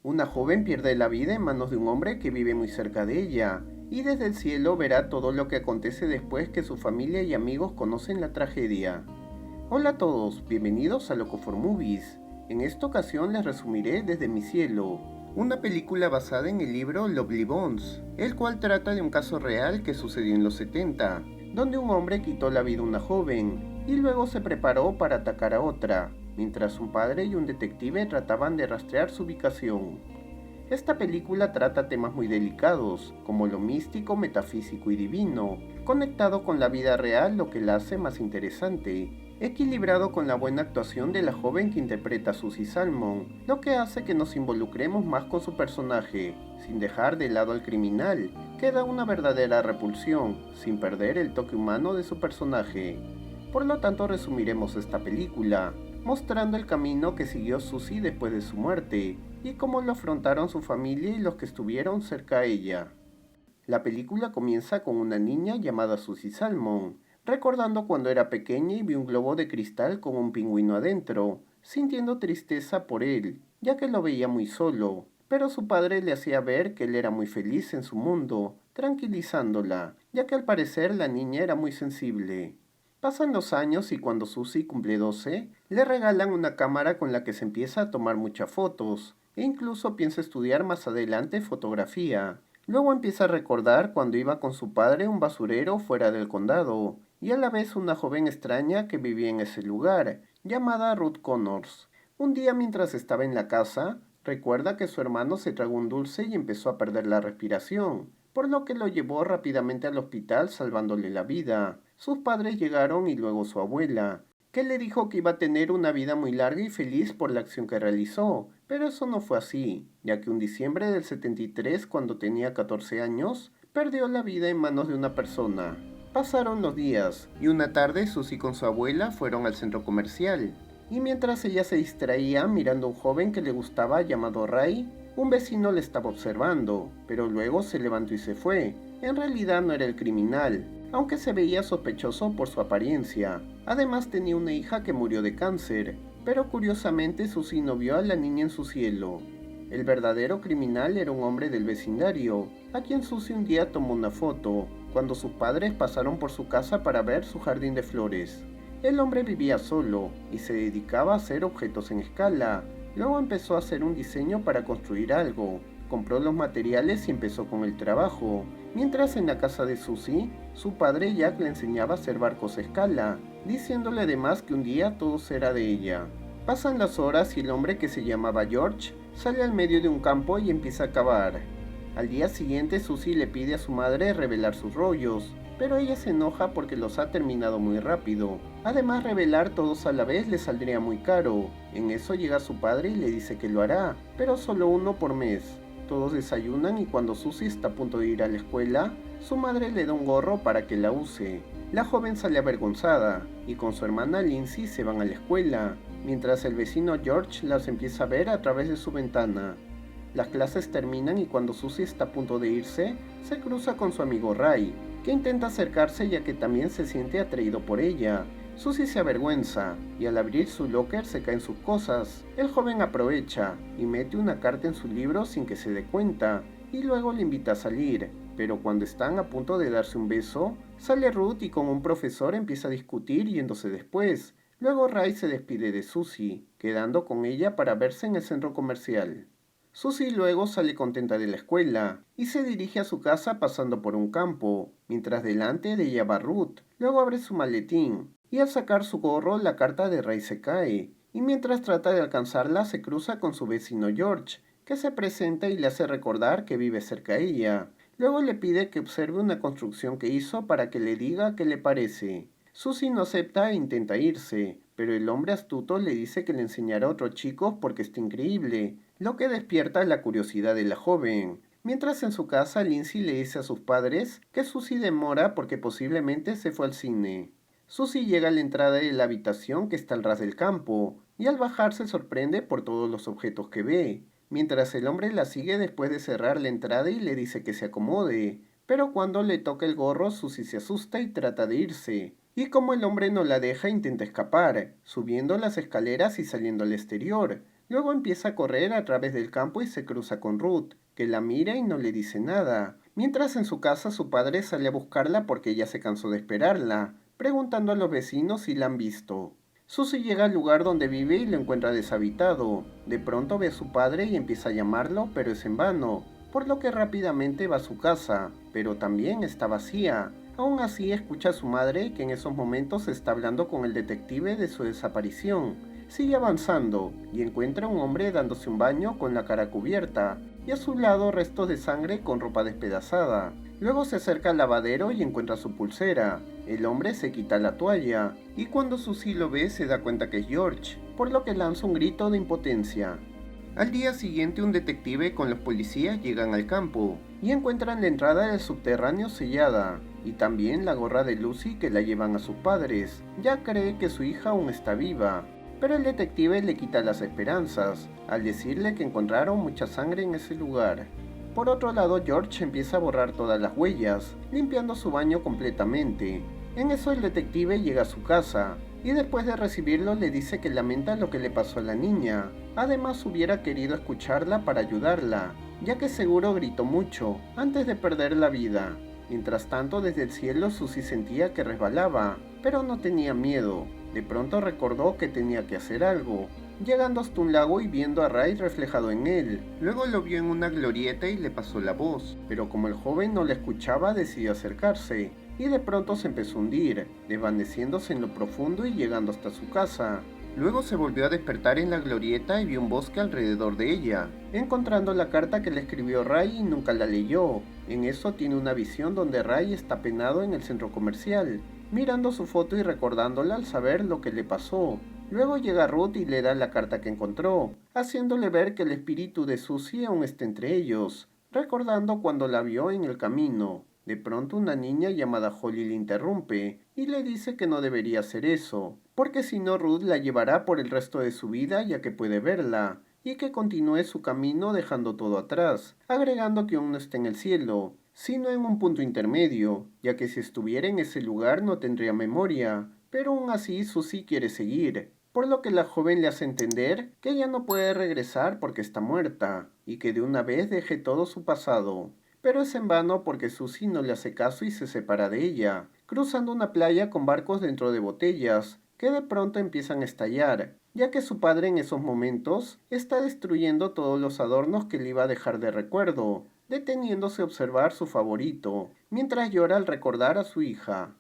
Una joven pierde la vida en manos de un hombre que vive muy cerca de ella, y desde el cielo verá todo lo que acontece después que su familia y amigos conocen la tragedia. Hola a todos, bienvenidos a Loco for Movies. En esta ocasión les resumiré Desde mi cielo, una película basada en el libro Lovely Bones, el cual trata de un caso real que sucedió en los 70, donde un hombre quitó la vida a una joven y luego se preparó para atacar a otra, mientras un padre y un detective trataban de rastrear su ubicación. Esta película trata temas muy delicados, como lo místico, metafísico y divino, conectado con la vida real, lo que la hace más interesante, equilibrado con la buena actuación de la joven que interpreta a Susie Salmon, lo que hace que nos involucremos más con su personaje, sin dejar de lado al criminal, que da una verdadera repulsión, sin perder el toque humano de su personaje. Por lo tanto, resumiremos esta película, mostrando el camino que siguió Susie después de su muerte, y cómo lo afrontaron su familia y los que estuvieron cerca a ella. La película comienza con una niña llamada Susie Salmon, recordando cuando era pequeña y vio un globo de cristal con un pingüino adentro, sintiendo tristeza por él, ya que lo veía muy solo, pero su padre le hacía ver que él era muy feliz en su mundo, tranquilizándola, ya que al parecer la niña era muy sensible. Pasan los años y cuando Susie cumple 12, le regalan una cámara con la que se empieza a tomar muchas fotos, e incluso piensa estudiar más adelante fotografía. Luego empieza a recordar cuando iba con su padre a un basurero fuera del condado, y a la vez una joven extraña que vivía en ese lugar, llamada Ruth Connors. Un día mientras estaba en la casa, recuerda que su hermano se tragó un dulce y empezó a perder la respiración, por lo que lo llevó rápidamente al hospital salvándole la vida. Sus padres llegaron y luego su abuela, que le dijo que iba a tener una vida muy larga y feliz por la acción que realizó, pero eso no fue así, ya que un diciembre del 73, cuando tenía 14 años, perdió la vida en manos de una persona. Pasaron los días, y una tarde Susie con su abuela fueron al centro comercial, y mientras ella se distraía mirando a un joven que le gustaba llamado Ray, un vecino le estaba observando, pero luego se levantó y se fue. En realidad no era el criminal, aunque se veía sospechoso por su apariencia. Además tenía una hija que murió de cáncer, pero curiosamente Susie no vio a la niña en su cielo. El verdadero criminal era un hombre del vecindario, a quien Susie un día tomó una foto, cuando sus padres pasaron por su casa para ver su jardín de flores. El hombre vivía solo y se dedicaba a hacer objetos en escala. Luego empezó a hacer un diseño para construir algo. Compró los materiales y empezó con el trabajo. Mientras en la casa de Susie, su padre Jack le enseñaba a hacer barcos a escala, diciéndole además que un día todo será de ella. Pasan las horas y el hombre que se llamaba George sale al medio de un campo y empieza a cavar. Al día siguiente Susie le pide a su madre revelar sus rollos, pero ella se enoja porque los ha terminado muy rápido. Además, revelar todos a la vez le saldría muy caro. En eso llega su padre y le dice que lo hará, pero solo uno por mes. Todos desayunan y cuando Susie está a punto de ir a la escuela, su madre le da un gorro para que la use. La joven sale avergonzada y con su hermana Lindsay se van a la escuela, mientras el vecino George las empieza a ver a través de su ventana. Las clases terminan y cuando Susie está a punto de irse, se cruza con su amigo Ray, que intenta acercarse ya que también se siente atraído por ella. Susie se avergüenza y al abrir su locker se caen sus cosas. El joven aprovecha y mete una carta en su libro sin que se dé cuenta y luego le invita a salir. Pero cuando están a punto de darse un beso, sale Ruth y con un profesor empieza a discutir yéndose después. Luego Ray se despide de Susie, quedando con ella para verse en el centro comercial. Susie luego sale contenta de la escuela y se dirige a su casa pasando por un campo, mientras delante de ella va Ruth. Luego abre su maletín y al sacar su gorro la carta de Ray se cae, y mientras trata de alcanzarla se cruza con su vecino George, que se presenta y le hace recordar que vive cerca a ella. Luego le pide que observe una construcción que hizo para que le diga qué le parece. Susie no acepta e intenta irse, pero el hombre astuto le dice que le enseñará a otros chicos porque está increíble, lo que despierta la curiosidad de la joven. Mientras en su casa Lindsay le dice a sus padres que Susie demora porque posiblemente se fue al cine. Susie llega a la entrada de la habitación que está al ras del campo, y al bajar se sorprende por todos los objetos que ve, mientras el hombre la sigue después de cerrar la entrada y le dice que se acomode, pero cuando le toca el gorro Susie se asusta y trata de irse, y como el hombre no la deja intenta escapar, subiendo las escaleras y saliendo al exterior, Luego empieza a correr a través del campo y se cruza con Ruth, que la mira y no le dice nada. Mientras en su casa su padre sale a buscarla porque ella se cansó de esperarla, preguntando a los vecinos si la han visto. Susie llega al lugar donde vive y lo encuentra deshabitado. De pronto ve a su padre y empieza a llamarlo, pero es en vano, por lo que rápidamente va a su casa, pero también está vacía. Aún así escucha a su madre que en esos momentos está hablando con el detective de su desaparición. Sigue avanzando y encuentra a un hombre dándose un baño con la cara cubierta y a su lado restos de sangre con ropa despedazada. Luego se acerca al lavadero y encuentra su pulsera. El hombre se quita la toalla y cuando Susie lo ve se da cuenta que es George, por lo que lanza un grito de impotencia. Al día siguiente un detective con los policías llegan al campo y encuentran la entrada del subterráneo sellada y también la gorra de Lucy que la llevan a sus padres. Ya cree que su hija aún está viva, pero el detective le quita las esperanzas al decirle que encontraron mucha sangre en ese lugar. Por otro lado, George empieza a borrar todas las huellas, limpiando su baño completamente. En eso el detective llega a su casa y después de recibirlo le dice que lamenta lo que le pasó a la niña. Además hubiera querido escucharla para ayudarla, ya que seguro gritó mucho antes de perder la vida. Mientras tanto, desde el cielo Susie sentía que resbalaba, pero no tenía miedo. De pronto recordó que tenía que hacer algo, llegando hasta un lago y viendo a Ray reflejado en él. Luego lo vio en una glorieta y le pasó la voz, pero como el joven no le escuchaba decidió acercarse, y de pronto se empezó a hundir, desvaneciéndose en lo profundo y llegando hasta su casa. Luego se volvió a despertar en la glorieta y vio un bosque alrededor de ella, encontrando la carta que le escribió Ray y nunca la leyó. En eso tiene una visión donde Ray está penado en el centro comercial, mirando su foto y recordándola al saber lo que le pasó. Luego llega Ruth y le da la carta que encontró, haciéndole ver que el espíritu de Susie aún está entre ellos, recordando cuando la vio en el camino. De pronto una niña llamada Holly le interrumpe y le dice que no debería hacer eso, porque si no Ruth la llevará por el resto de su vida ya que puede verla, y que continúe su camino dejando todo atrás, agregando que aún no está en el cielo, sino en un punto intermedio, ya que si estuviera en ese lugar no tendría memoria, pero aún así Susie quiere seguir, por lo que la joven le hace entender que ella no puede regresar porque está muerta, y que de una vez deje todo su pasado. Pero es en vano porque Susie no le hace caso y se separa de ella, cruzando una playa con barcos dentro de botellas, que de pronto empiezan a estallar, ya que su padre en esos momentos está destruyendo todos los adornos que le iba a dejar de recuerdo, deteniéndose a observar su favorito, mientras llora al recordar a su hija.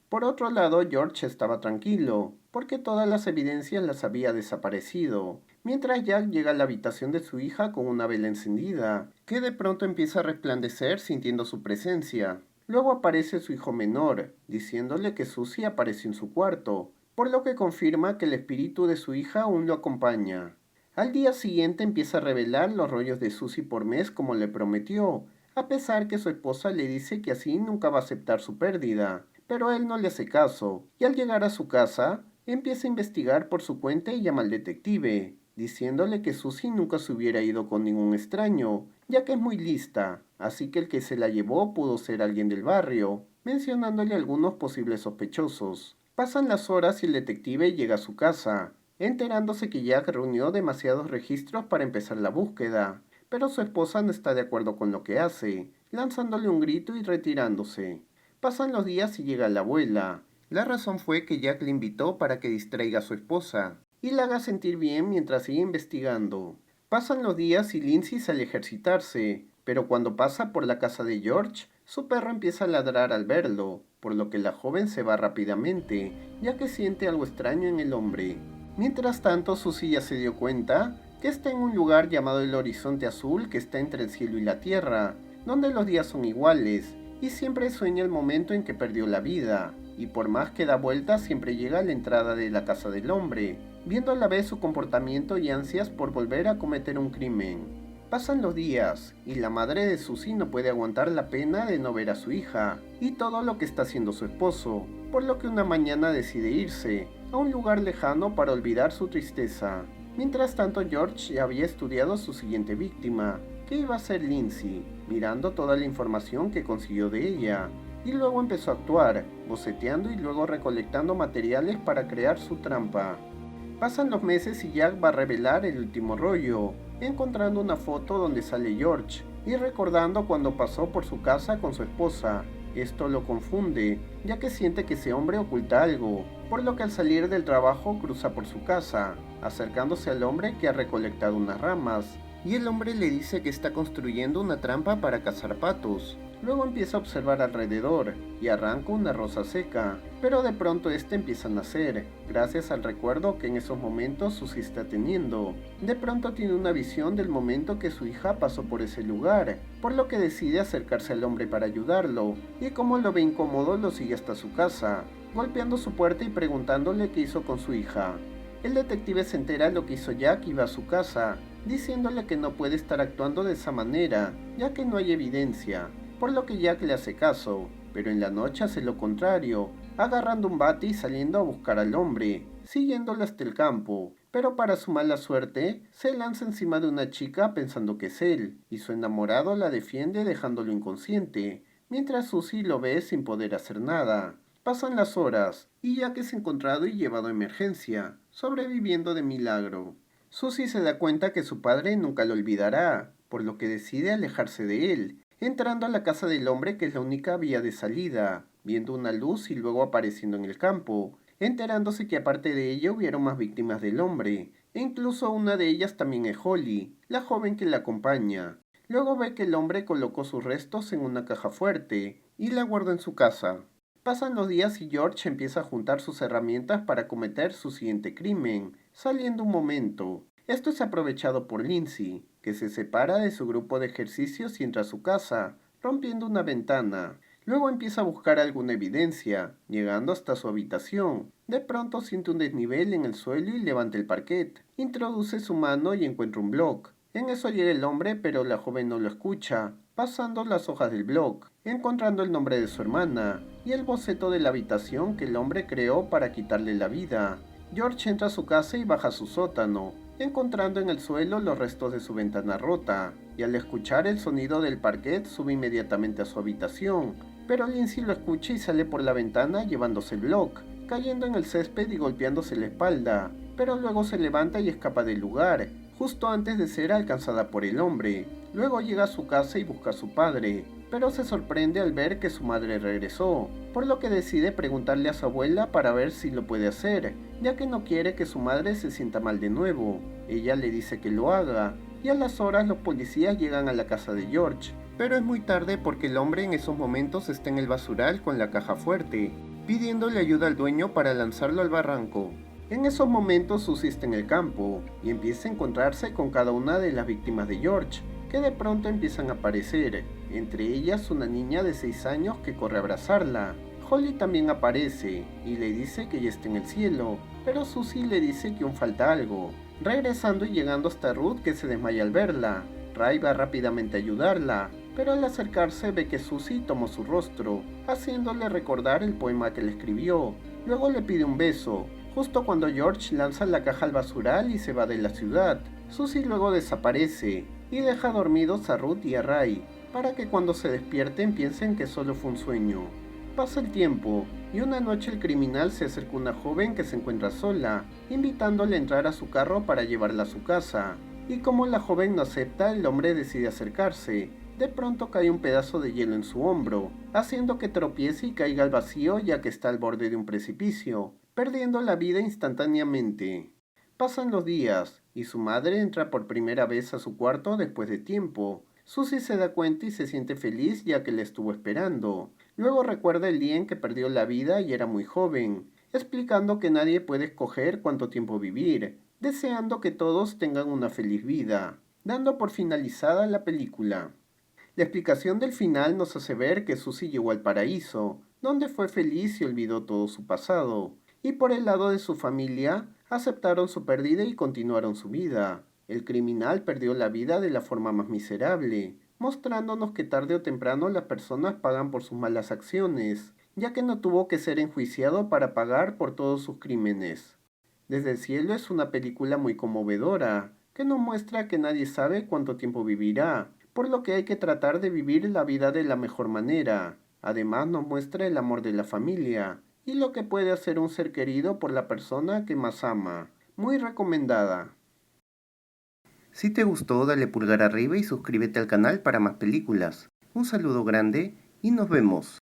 Por otro lado, George estaba tranquilo, porque todas las evidencias las había desaparecido, mientras Jack llega a la habitación de su hija con una vela encendida, que de pronto empieza a resplandecer sintiendo su presencia. Luego aparece su hijo menor, diciéndole que Susie apareció en su cuarto, por lo que confirma que el espíritu de su hija aún lo acompaña. Al día siguiente empieza a revelar los rollos de Susie por mes como le prometió, a pesar que su esposa le dice que así nunca va a aceptar su pérdida, pero él no le hace caso, y al llegar a su casa, empieza a investigar por su cuenta y llama al detective, diciéndole que Susie nunca se hubiera ido con ningún extraño, ya que es muy lista, así que el que se la llevó pudo ser alguien del barrio, mencionándole algunos posibles sospechosos. Pasan las horas y el detective llega a su casa, enterándose que Jack reunió demasiados registros para empezar la búsqueda, pero su esposa no está de acuerdo con lo que hace, lanzándole un grito y retirándose. Pasan los días y llega la abuela. La razón fue que Jack le invitó para que distraiga a su esposa y la haga sentir bien mientras sigue investigando. Pasan los días y Lindsay sale a ejercitarse, pero cuando pasa por la casa de George, su perro empieza a ladrar al verlo, por lo que la joven se va rápidamente, ya que siente algo extraño en el hombre. Mientras tanto, Susie ya se dio cuenta que está en un lugar llamado el Horizonte Azul que está entre el cielo y la tierra, donde los días son iguales, y siempre sueña el momento en que perdió la vida, y por más que da vueltas siempre llega a la entrada de la casa del hombre, viendo a la vez su comportamiento y ansias por volver a cometer un crimen. Pasan los días, y la madre de Susie no puede aguantar la pena de no ver a su hija, y todo lo que está haciendo su esposo, por lo que una mañana decide irse a un lugar lejano para olvidar su tristeza. Mientras tanto, George ya había estudiado a su siguiente víctima, que iba a ser Lindsay, mirando toda la información que consiguió de ella, y luego empezó a actuar, boceteando y luego recolectando materiales para crear su trampa. Pasan los meses y Jack va a revelar el último rollo, encontrando una foto donde sale George y recordando cuando pasó por su casa con su esposa. Esto lo confunde, ya que siente que ese hombre oculta algo, por lo que al salir del trabajo cruza por su casa, acercándose al hombre que ha recolectado unas ramas, y el hombre le dice que está construyendo una trampa para cazar patos. Luego empieza a observar alrededor y arranca una rosa seca, pero de pronto este empieza a nacer, gracias al recuerdo que en esos momentos Susie está teniendo. De pronto tiene una visión del momento que su hija pasó por ese lugar, por lo que decide acercarse al hombre para ayudarlo, y como lo ve incómodo lo sigue hasta su casa, golpeando su puerta y preguntándole qué hizo con su hija. El detective se entera lo que hizo Jack y va a su casa, diciéndole que no puede estar actuando de esa manera, ya que no hay evidencia, por lo que Jack le hace caso, pero en la noche hace lo contrario, agarrando un bate y saliendo a buscar al hombre, siguiéndolo hasta el campo, pero para su mala suerte, se lanza encima de una chica pensando que es él, y su enamorado la defiende dejándolo inconsciente, mientras Susie lo ve sin poder hacer nada. Pasan las horas, y Jack es encontrado y llevado a emergencia, sobreviviendo de milagro. Susie se da cuenta que su padre nunca lo olvidará, por lo que decide alejarse de él, entrando a la casa del hombre que es la única vía de salida, viendo una luz y luego apareciendo en el campo, enterándose que aparte de ella hubieron más víctimas del hombre, e incluso una de ellas también es Holly, la joven que la acompaña. Luego ve que el hombre colocó sus restos en una caja fuerte y la guardó en su casa. Pasan los días y George empieza a juntar sus herramientas para cometer su siguiente crimen, saliendo un momento. Esto es aprovechado por Lindsay, que se separa de su grupo de ejercicios y entra a su casa, rompiendo una ventana. Luego empieza a buscar alguna evidencia, llegando hasta su habitación. De pronto siente un desnivel en el suelo y levanta el parquet. Introduce su mano y encuentra un bloc. En eso llega el hombre, pero la joven no lo escucha, pasando las hojas del bloc, encontrando el nombre de su hermana y el boceto de la habitación que el hombre creó para quitarle la vida. George entra a su casa y baja a su sótano, encontrando en el suelo los restos de su ventana rota, y al escuchar el sonido del parquet sube inmediatamente a su habitación, pero Lindsay lo escucha y sale por la ventana llevándose el bloc, cayendo en el césped y golpeándose la espalda, pero luego se levanta y escapa del lugar, justo antes de ser alcanzada por el hombre. Luego llega a su casa y busca a su padre, pero se sorprende al ver que su madre regresó, por lo que decide preguntarle a su abuela para ver si lo puede hacer, ya que no quiere que su madre se sienta mal de nuevo. Ella le dice que lo haga, y a las horas los policías llegan a la casa de George, pero es muy tarde porque el hombre en esos momentos está en el basural con la caja fuerte, pidiéndole ayuda al dueño para lanzarlo al barranco. En esos momentos Susie está en el campo y empieza a encontrarse con cada una de las víctimas de George, que de pronto empiezan a aparecer, entre ellas una niña de 6 años que corre a abrazarla. Holly también aparece y le dice que ya está en el cielo, pero Susie le dice que aún falta algo, regresando y llegando hasta Ruth, que se desmaya al verla. Ray va rápidamente a ayudarla, pero al acercarse ve que Susie tomó su rostro, haciéndole recordar el poema que le escribió. Luego le pide un beso, justo cuando George lanza la caja al basural y se va de la ciudad. Susie luego desaparece y deja dormidos a Ruth y a Ray, para que cuando se despierten piensen que solo fue un sueño. Pasa el tiempo, y una noche el criminal se acerca a una joven que se encuentra sola, invitándole a entrar a su carro para llevarla a su casa. Y como la joven no acepta, el hombre decide acercarse. De pronto cae un pedazo de hielo en su hombro, haciendo que tropiece y caiga al vacío ya que está al borde de un precipicio, perdiendo la vida instantáneamente. Pasan los días, y su madre entra por primera vez a su cuarto después de tiempo. Susie se da cuenta y se siente feliz ya que la estuvo esperando. Luego recuerda el día en que perdió la vida y era muy joven, explicando que nadie puede escoger cuánto tiempo vivir, deseando que todos tengan una feliz vida, dando por finalizada la película. La explicación del final nos hace ver que Susie llegó al paraíso, donde fue feliz y olvidó todo su pasado, y por el lado de su familia, aceptaron su pérdida y continuaron su vida. El criminal perdió la vida de la forma más miserable, mostrándonos que tarde o temprano las personas pagan por sus malas acciones, ya que no tuvo que ser enjuiciado para pagar por todos sus crímenes. Desde el cielo es una película muy conmovedora, que nos muestra que nadie sabe cuánto tiempo vivirá, por lo que hay que tratar de vivir la vida de la mejor manera. Además nos muestra el amor de la familia, y lo que puede hacer un ser querido por la persona que más ama. Muy recomendada. Si te gustó, dale pulgar arriba y suscríbete al canal para más películas. Un saludo grande y nos vemos.